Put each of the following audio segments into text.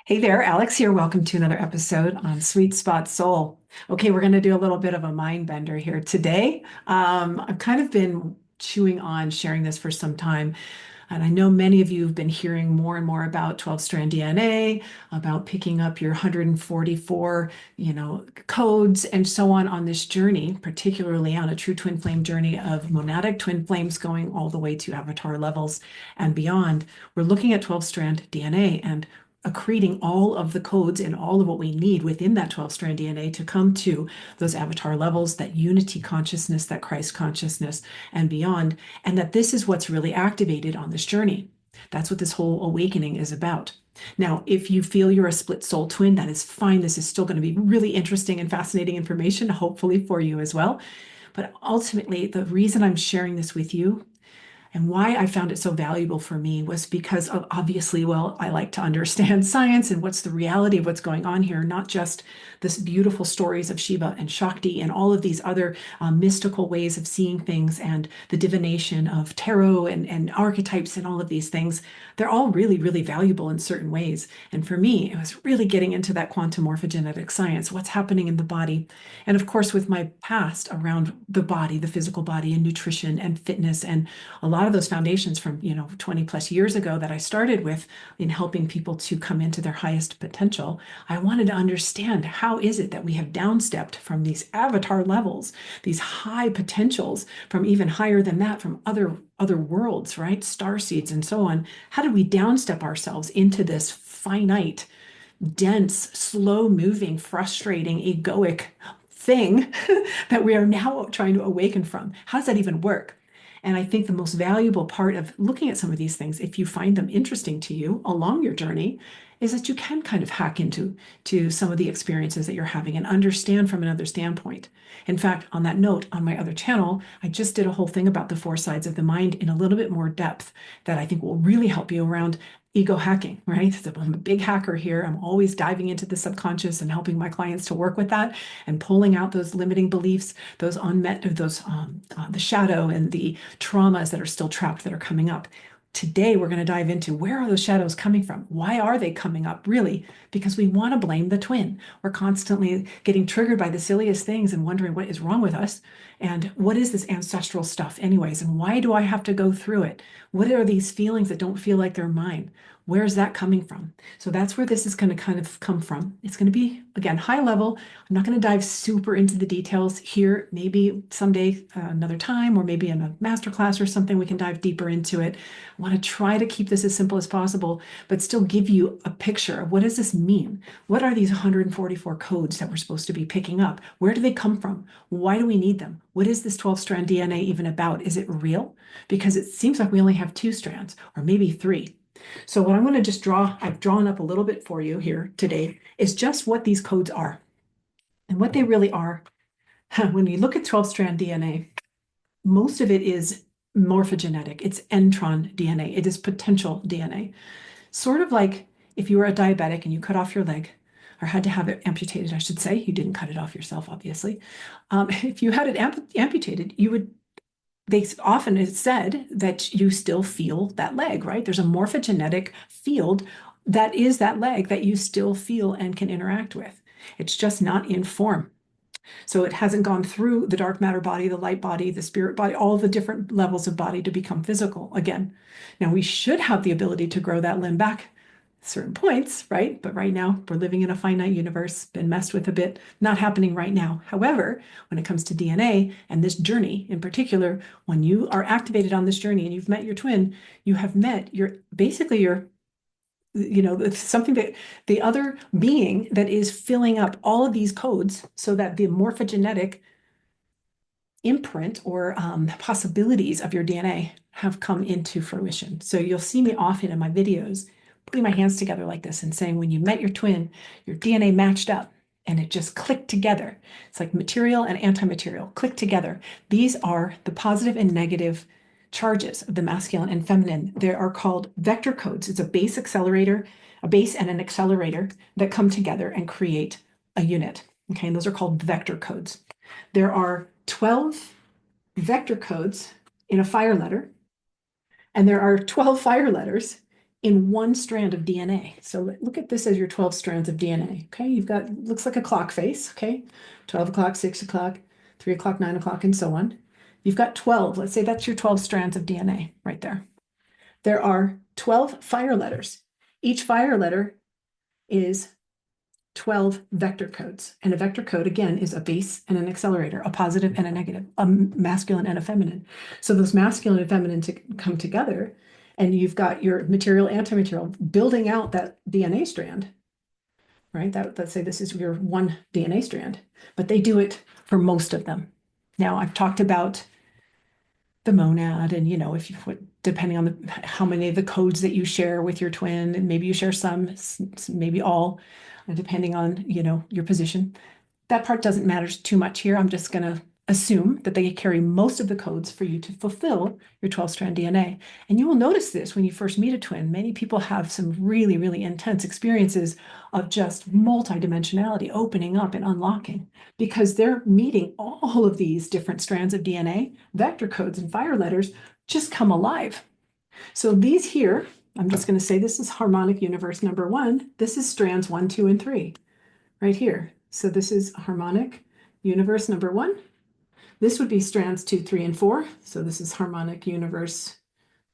Hey there, Alex here. Welcome to another episode on Sweet Spot Soul. Okay, we're going to do a little bit of a mind bender here today. I've kind of been chewing on sharing this for some time, and I know many of you have been hearing more and more about 12-strand DNA, about picking up your 144, codes and so on this journey, particularly on a true twin flame journey of monadic twin flames going all the way to avatar levels and beyond. We're looking at 12-strand DNA and accreting all of the codes and all of what we need within that 12-strand DNA to come to those avatar levels, that unity consciousness, that Christ consciousness, and beyond, and that this is what's really activated on this journey. That's what this whole awakening is about. Now, if you feel you're a split soul twin, that is fine. This is still going to be really interesting and fascinating information, hopefully for you as well. But ultimately, the reason I'm sharing this with you and why I found it so valuable for me was because of obviously, well, I like to understand science and what's the reality of what's going on here, not just this beautiful stories of Shiva and Shakti and all of these other mystical ways of seeing things and the divination of tarot and archetypes and all of these things. They're all really, really valuable in certain ways. And for me, it was really getting into that quantum morphogenetic science, what's happening in the body. And of course, with my past around the body, the physical body and nutrition and fitness and a lot of those foundations from 20 plus years ago that I started with in helping people to come into their highest potential. I wanted to understand, how is it that we have downstepped from these avatar levels, these high potentials, from even higher than that, from other worlds, right? Star seeds and so on. How did we downstep ourselves into this finite, dense, slow moving, frustrating, egoic thing that we are now trying to awaken from? How does that even work? And I think the most valuable part of looking at some of these things, if you find them interesting to you along your journey, is that you can kind of hack into some of the experiences that you're having and understand from another standpoint. In fact, on that note, on my other channel, I just did a whole thing about the four sides of the mind in a little bit more depth that I think will really help you around ego hacking, right? So I'm a big hacker here. I'm always diving into the subconscious and helping my clients to work with that and pulling out those limiting beliefs, those unmet, the shadow and the traumas that are still trapped that are coming up. Today, we're going to dive into, where are those shadows coming from? Why are they coming up? Really, because we want to blame the twin. We're constantly getting triggered by the silliest things and wondering what is wrong with us. And what is this ancestral stuff anyways? And why do I have to go through it? What are these feelings that don't feel like they're mine? Where's that coming from? So that's where this is going to kind of come from. It's going to be, again, high level. I'm not going to dive super into the details here. Maybe someday, another time, or maybe in a masterclass or something, we can dive deeper into it. I want to try to keep this as simple as possible, but still give you a picture of, what does this mean? What are these 144 codes that we're supposed to be picking up? Where do they come from? Why do we need them? What is this 12-strand DNA even about? Is it real? Because it seems like we only have 2 strands, or maybe 3. So what I'm going to just I've drawn up a little bit for you here today, is just what these codes are. And what they really are, when you look at 12-strand DNA, most of it is morphogenetic. It's intron DNA. It is potential DNA. Sort of like if you were a diabetic and you cut off your leg, or had to have it amputated, I should say. You didn't cut it off yourself, obviously. If you had it amputated, they often it's said that you still feel that leg, right? There's a morphogenetic field that is that leg that you still feel and can interact with. It's just not in form. So it hasn't gone through the dark matter body, the light body, the spirit body, all the different levels of body to become physical again. Now, we should have the ability to grow that limb back at certain points, right? But right now, we're living in a finite universe, been messed with a bit, not happening right now. However, when it comes to DNA and this journey in particular, when you are activated on this journey and you've met your twin, you have met your it's something that the other being that is filling up all of these codes so that the morphogenetic imprint or possibilities of your DNA have come into fruition. So you'll see me often in my videos putting my hands together like this and saying, when you met your twin, your DNA matched up and it just clicked together. It's like material and anti-material clicked together. These are the positive and negative charges of the masculine and feminine. They are called vector codes. It's a base accelerator, a base and an accelerator that come together and create a unit. Okay, and those are called vector codes. There are 12 vector codes in a fire letter, and there are 12 fire letters in one strand of DNA. So look at this as your 12 strands of DNA. Okay, you've got, looks like a clock face. Okay, 12 o'clock, 6 o'clock, 3 o'clock, 9 o'clock, and so on. You've got 12. Let's say that's your 12 strands of DNA right there. There are 12 fire letters. Each fire letter is 12 vector codes. And a vector code, again, is a base and an accelerator, a positive and a negative, a masculine and a feminine. So those masculine and feminine come together, and you've got your material, anti-material, building out that DNA strand, right? Let's say this is your one DNA strand, but they do it for most of them. Now, I've talked about the monad, and if you depending on how many of the codes that you share with your twin, and maybe you share some, maybe all, depending on your position. That part doesn't matter too much here. I'm just going to assume that they carry most of the codes for you to fulfill your 12-strand DNA. And you will notice this when you first meet a twin. Many people have some really, really intense experiences of just multidimensionality opening up and unlocking, because they're meeting all of these different strands of DNA, vector codes, and fire letters just come alive. So these here, I'm just going to say this is harmonic universe number 1. This is strands 1, 2, and 3 right here. So this is harmonic universe number 1. This would be strands 2, 3, and 4. So this is harmonic universe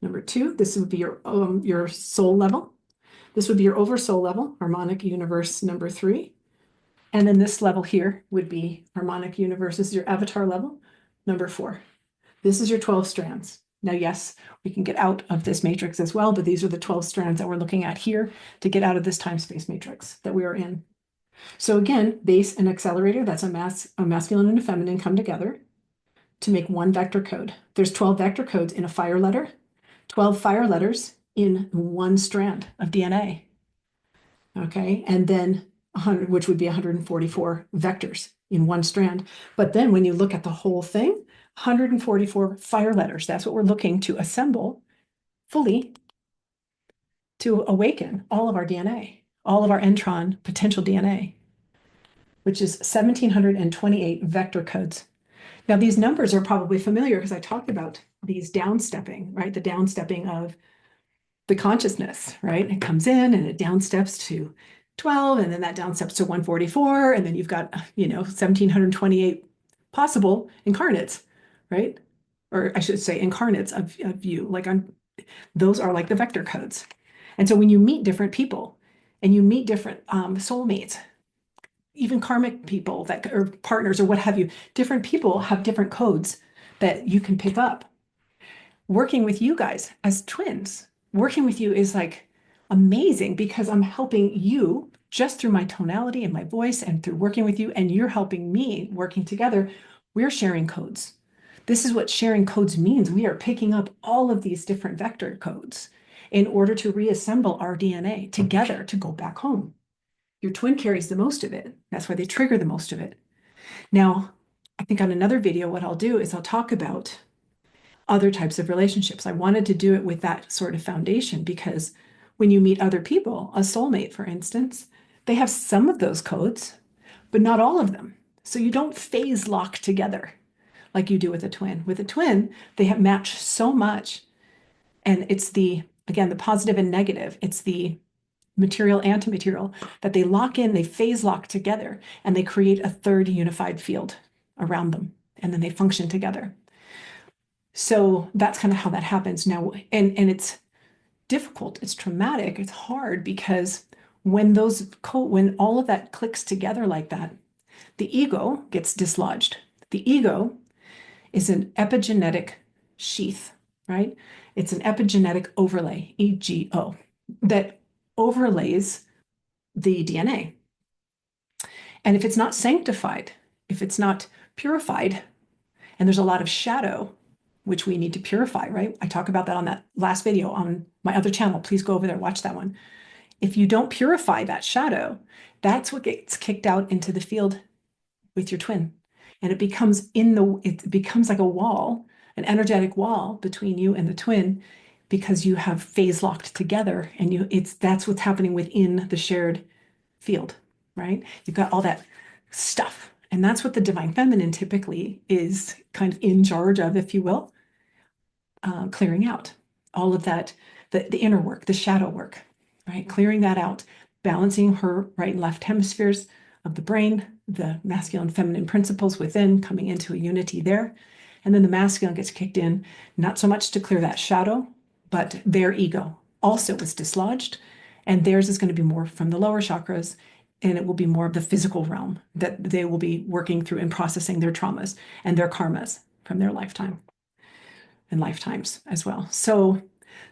number 2. This would be your soul level. This would be your oversoul level, harmonic universe number 3. And then this level here would be harmonic universe. This is your avatar level, number 4. This is your 12 strands. Now, yes, we can get out of this matrix as well, but these are the 12 strands that we're looking at here to get out of this time-space matrix that we are in. So again, base and accelerator, that's a masculine and a feminine come together to make one vector code. There's 12 vector codes in a fire letter, 12 fire letters in one strand of DNA. Okay, and then 100, which would be 144 vectors in one strand. But then when you look at the whole thing, 144 fire letters. That's what we're looking to assemble fully to awaken all of our DNA, all of our entron potential DNA, which is 1,728 vector codes. Now, these numbers are probably familiar because I talked about these downstepping, right? The downstepping of the consciousness, right? It comes in and it downsteps to 12, and then that downsteps to 144, and then you've got, 1,728 possible incarnates, right? Or I should say incarnates of you. Those are like the vector codes. And so when you meet different people and you meet different soulmates, even karmic people that or partners or what have you, different people have different codes that you can pick up. Working with you guys as twins, working with you is like amazing because I'm helping you just through my tonality and my voice and through working with you, and you're helping me. Working together, we're sharing codes. This is what sharing codes means. We are picking up all of these different vector codes in order to reassemble our DNA together to go back home. Your twin carries the most of it. That's why they trigger the most of it. Now, I think on another video, what I'll do is I'll talk about other types of relationships. I wanted to do it with that sort of foundation because when you meet other people, a soulmate, for instance, they have some of those codes, but not all of them. So you don't phase lock together like you do with a twin. With a twin, they have matched so much. And it's again, the positive and negative. It's the material, anti-material that they lock in, they phase lock together, and they create a third unified field around them. And then they function together. So that's kind of how that happens now. And it's difficult, it's traumatic, it's hard because when all of that clicks together like that, the ego gets dislodged. The ego is an epigenetic sheath, right? It's an epigenetic overlay, EGO, that overlays the DNA. And if it's not sanctified, if it's not purified, and there's a lot of shadow, which we need to purify, right? I talk about that on that last video on my other channel. Please go over there, watch that one. If you don't purify that shadow, that's what gets kicked out into the field with your twin. And it becomes like a wall, an energetic wall between you and the twin, because you have phase locked together, and that's what's happening within the shared field, right? You've got all that stuff. And that's what the divine feminine typically is kind of in charge of, if you will, clearing out all of that the inner work, the shadow work, right? Clearing that out, balancing her right and left hemispheres of the brain, the masculine, feminine principles within, coming into a unity there. And then the masculine gets kicked in, not so much to clear that shadow, but their ego also was dislodged. And theirs is going to be more from the lower chakras, and it will be more of the physical realm that they will be working through and processing their traumas and their karmas from their lifetime and lifetimes as well. So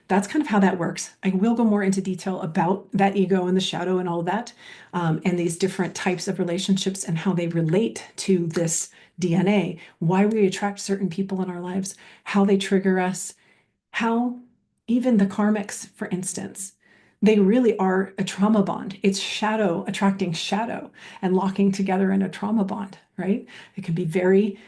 that's kind of how that works. I will go more into detail about that ego and the shadow and all of that, and these different types of relationships and how they relate to this DNA, why we attract certain people in our lives, how they trigger us, how even the karmics, for instance, they really are a trauma bond. It's shadow attracting shadow and locking together in a trauma bond, right? It can be very,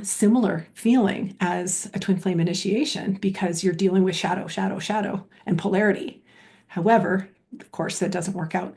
similar feeling as a twin flame initiation because you're dealing with shadow, shadow, shadow, and polarity. However, of course, that doesn't work out.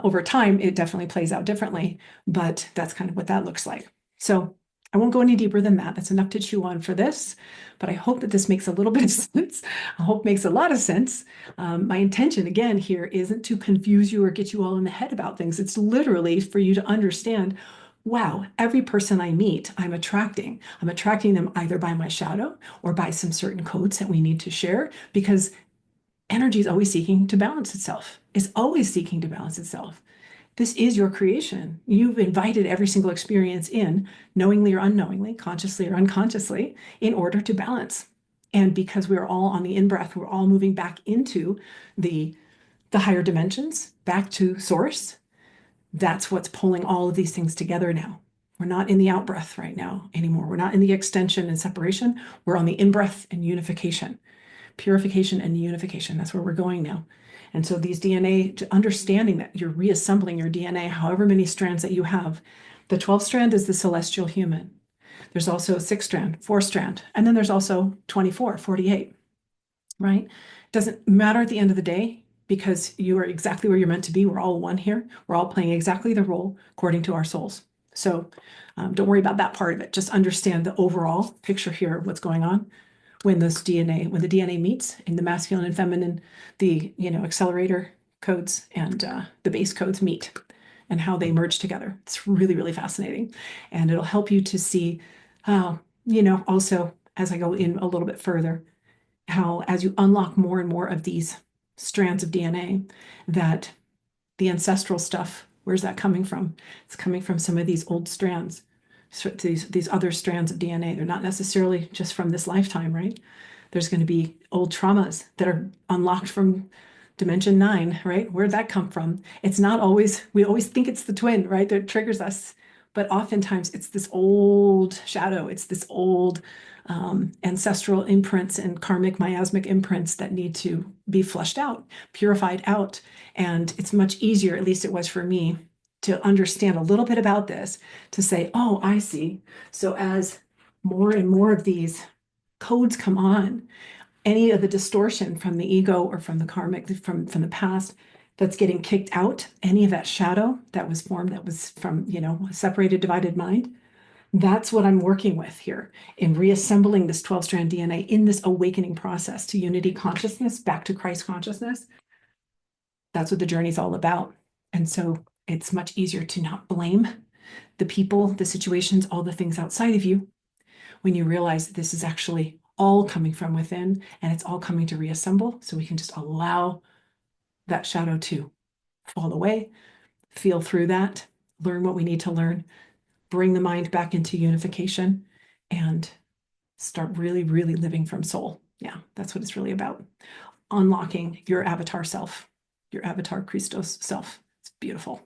Over time, it definitely plays out differently, but that's kind of what that looks like. So I won't go any deeper than that. That's enough to chew on for this, but I hope that this makes a little bit of sense. I hope it makes a lot of sense. My intention, again, here isn't to confuse you or get you all in the head about things. It's literally for you to understand, wow, every person I meet, I'm attracting. I'm attracting them either by my shadow or by some certain codes that we need to share, because energy is always seeking to balance itself. It's always seeking to balance itself. This is your creation. You've invited every single experience in, knowingly or unknowingly, consciously or unconsciously, in order to balance. And because we're all on the in-breath, we're all moving back into the higher dimensions, back to source. That's what's pulling all of these things together now. We're not in the out-breath right now anymore. We're not in the extension and separation. We're on the in-breath and unification, purification and unification. That's where we're going now. And so these DNA, understanding that you're reassembling your DNA, however many strands that you have. The 12th strand is the celestial human. There's also a 6th strand, 4th strand, and then there's also 24, 48, right? Doesn't matter at the end of the day, because you are exactly where you're meant to be. We're all one here. We're all playing exactly the role according to our souls. So don't worry about that part of it. Just understand the overall picture here of what's going on. When the DNA meets in the masculine and feminine, the accelerator codes and the base codes meet, and how they merge together. It's really, really fascinating, and it'll help you to see how, also as I go in a little bit further, how as you unlock more and more of these strands of DNA, that the ancestral stuff, where's that coming from? It's coming from some of these old strands. So these other strands of DNA. They're not necessarily just from this lifetime, right? There's going to be old traumas that are unlocked from dimension 9, right? Where'd that come from? It's not always, we always think it's the twin, right? That triggers us. But oftentimes it's this old shadow. It's this old ancestral imprints and karmic miasmic imprints that need to be flushed out, purified out. And it's much easier, at least it was for me, to understand a little bit about this, to say, oh, I see. So as more and more of these codes come on, any of the distortion from the ego or from the karmic, from the past, that's getting kicked out, any of that shadow that was formed, that was from, separated, divided mind, that's what I'm working with here in reassembling this 12-strand DNA in this awakening process to unity consciousness, back to Christ consciousness. That's what the journey is all about. And so it's much easier to not blame the people, the situations, all the things outside of you when you realize that this is actually all coming from within, and it's all coming to reassemble. So we can just allow that shadow to fall away, feel through that, learn what we need to learn, bring the mind back into unification, and start really, really living from soul. Yeah, that's what it's really about. Unlocking your avatar self, your avatar Christos self. It's beautiful.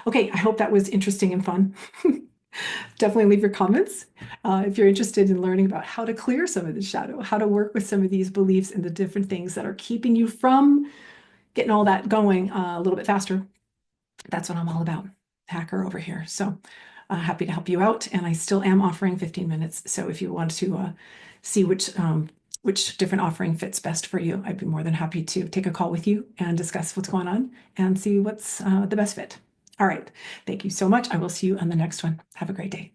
Okay, I hope that was interesting and fun. Definitely leave your comments if you're interested in learning about how to clear some of the shadow, how to work with some of these beliefs and the different things that are keeping you from getting all that going a little bit faster. That's what I'm all about. Hacker over here. So happy to help you out. And I still am offering 15 minutes. So if you want to see which different offering fits best for you, I'd be more than happy to take a call with you and discuss what's going on and see what's the best fit. All right. Thank you so much. I will see you on the next one. Have a great day.